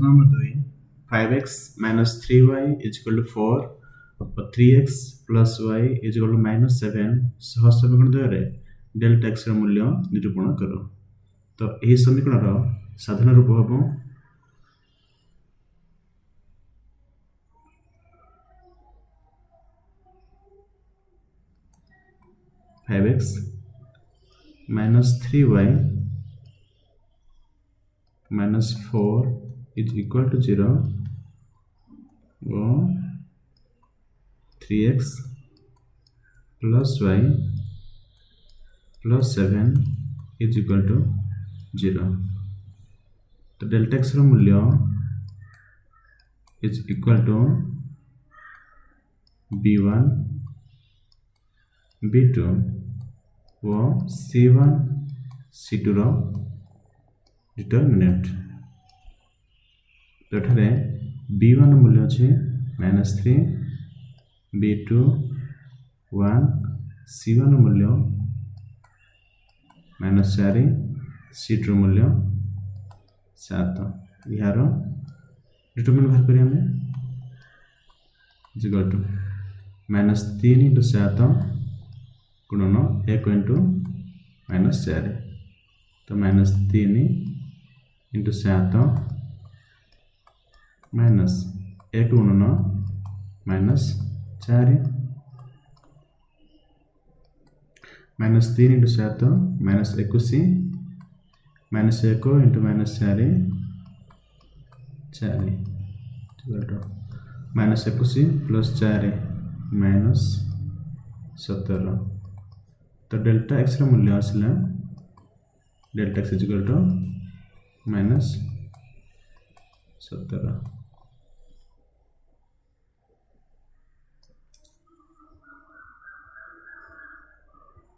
Number 2 5x minus 3y is equal to 4 और 3x plus y is equal to minus 7 सह समीकरण द्वୟରେ delta x ର मूल्य निरूपण करो। तो ଏହି ସमीକରଣର ସାଧାରଣ ରୂପ ହେବ 5x minus 3y minus 4 is equal to 0 और 3x plus y plus 7 is equal to 0। तो डेल्टा x ର मूल्य is equal to b1 b2 व c1 c2 ର डिटरमिनेंट। तो एठारे b1 मूल्य अछि -3 b2 1 c1 मूल्य -4 c2 मूल्य 7। यार डिटरमिनेंट बाहर करिया हमें इक्वल टू -3 × 7 गुणन 1 × -4। तो -3 × 7 माइनस 1 गुणन -4 -3 × 7 -21 -1 × -4 4 -21 प्लस 4 -17। तो डेल्टा x ର मूल्य आसला डेल्टा x इक्वल टू -17।